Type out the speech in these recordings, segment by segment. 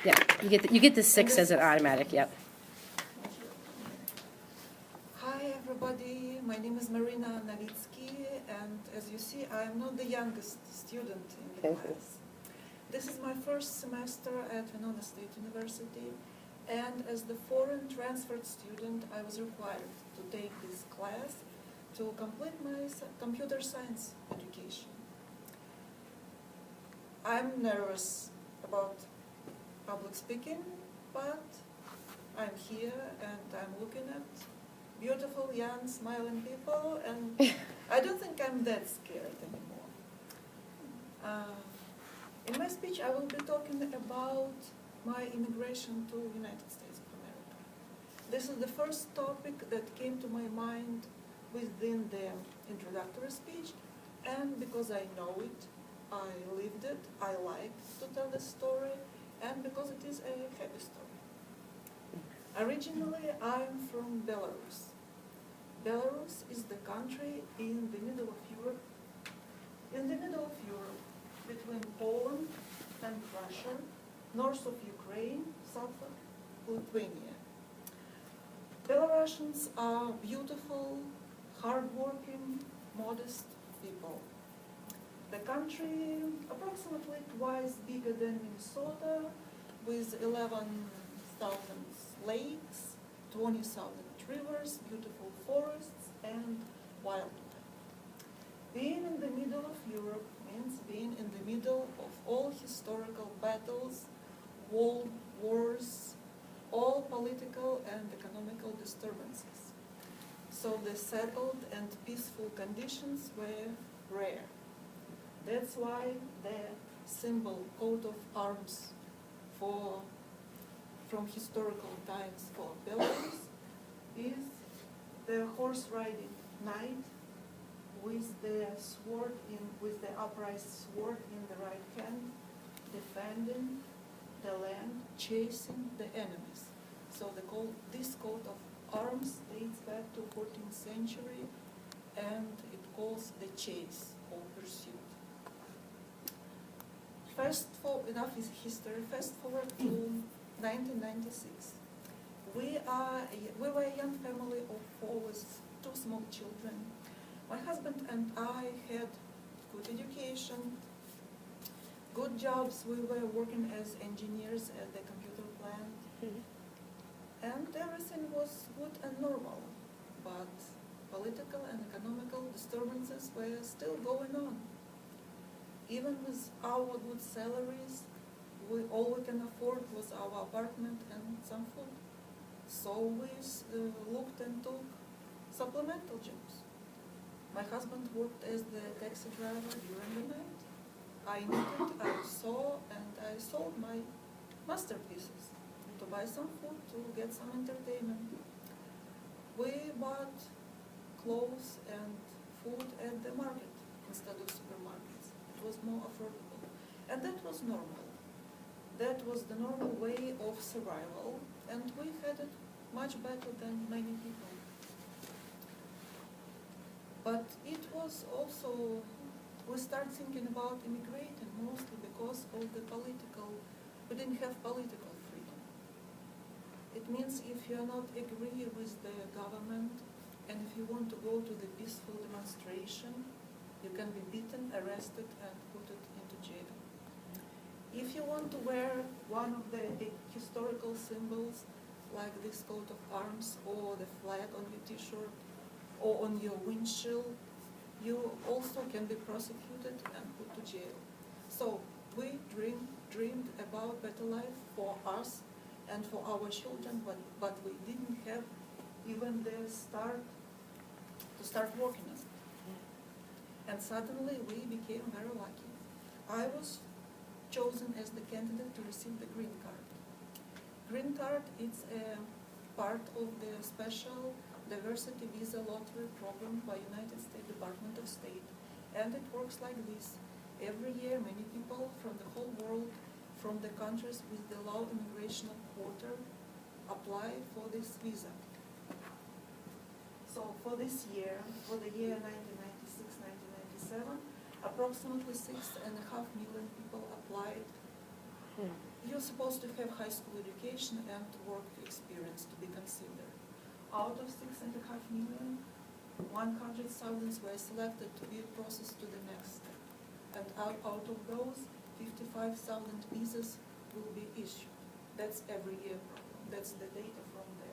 Yeah, you get the 6 as an automatic. Yep. Hi everybody, my name is Marina Navitsky, and as you see, I am not the youngest student in the class. This is my first semester at Winona State University, and as the foreign transferred student, I was required to take this class to complete my computer science education. I'm nervous about public speaking, but I'm here and I'm looking at beautiful, young, smiling people, and I don't think I'm that scared anymore. In my speech, I will be talking about my immigration to United States of America. This is the first topic that came to my mind within the introductory speech, and because I know it, I lived it, I like to tell the story, and because it is a happy story. Originally, I'm from Belarus. Belarus is the country in the middle of Europe, between Poland and Russia, north of Ukraine, south of Lithuania. Belarusians are beautiful, hardworking, modest people. The country approximately twice bigger than Minnesota, with 11,000 lakes, 20,000 rivers, beautiful forests, and wildlife. Being in the middle of Europe means being in the middle of all historical battles, world wars, all political and economical disturbances. So the settled and peaceful conditions were rare. That's why the symbol coat of arms from historical times for Belarus is the horse riding knight with the upright sword in the right hand, defending the land, chasing the enemies. So this coat of arms dates back to 14th century, and it calls the chase or pursuit. Enough is history. Fast forward to 1996. We were a young family of 4 with 2 small children. My husband and I had good education, good jobs. We were working as engineers at the computer plant, and everything was good and normal. But political and economical disturbances were still going on. Even with our good salaries, all we can afford was our apartment and some food. So we looked and took supplemental jobs. My husband worked as the taxi driver during the night. I knitted, I saw, and I sold my masterpieces to buy some food, to get some entertainment. We bought clothes and food at the market instead of supermarkets. It was more affordable. And that was normal. That was the normal way of survival, and we had it much better than many people. But it was also, we started thinking about immigrating mostly because of the we didn't have political freedom. It means if you are not agree with the government, and if you want to go to the peaceful demonstration, you can be beaten, arrested, and put into jail. If you want to wear one of the historical symbols, like this coat of arms or the flag on your t-shirt or on your windshield, you also can be prosecuted and put to jail. So we dreamed about better life for us and for our children, but we didn't have even the start to start working on it. And suddenly we became very lucky. I was chosen as the candidate to receive the green card. Green card is a part of the special diversity visa lottery program by United States Department of State, and it works like this. Every year many people from the whole world, from the countries with the low immigration quota, apply for this visa. So for this year, for the year 1996-1997, approximately 6.5 million people applied You're supposed to have high school education and work experience to be considered. Out of 6.5 million, 100,000 were selected to be processed to the next step. And out of those, 55,000 visas will be issued. That's every year problem. That's the data from the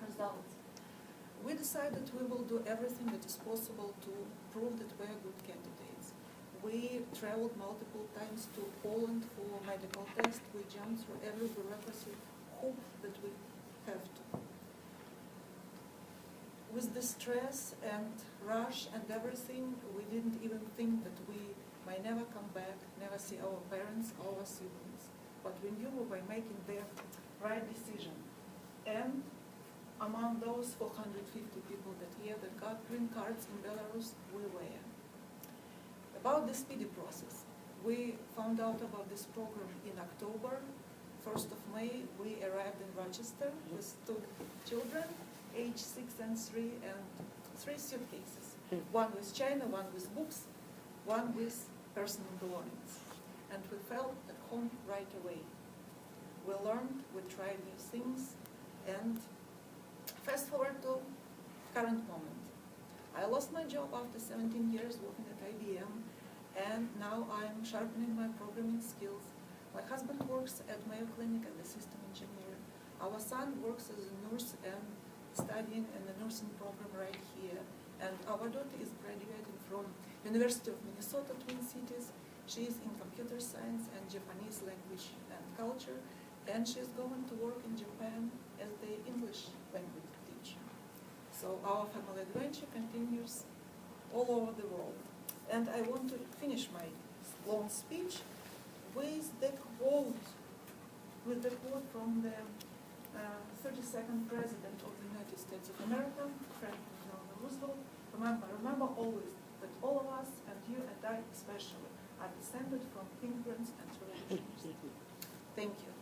results. We decided we will do everything that is possible to prove that we are good candidates. We traveled multiple times to Poland for medical tests. We jumped through every bureaucracy hoop that we have to. With the stress and rush and everything, we didn't even think that we might never come back, never see our parents, our siblings. But we knew we were making the right decision. And among those 450 people that year that got green cards in Belarus, we were. About the speedy process, we found out about this program in October. 1st of May, we arrived in Rochester with 2 children, age 6 and 3, and 3 suitcases. One with China, one with books, one with personal belongings. And we felt at home right away. We learned, we tried new things, and fast forward to current moment. I lost my job after 17 years working at IBM, and now I'm sharpening my programming skills. My husband works at Mayo Clinic as a system engineer. Our son works as a nurse and studying in the nursing program right here. And our daughter is graduating from University of Minnesota, Twin Cities. She is in computer science and Japanese language and culture, and she's going to work in Japan as the English language teacher. So our family adventure continues all over the world. And I want to finish my long speech with the quote from the 32nd President of the United States of America, Franklin Delano Roosevelt. Remember always that all of us, and you and I especially, are descended from immigrants and refugees. Thank you.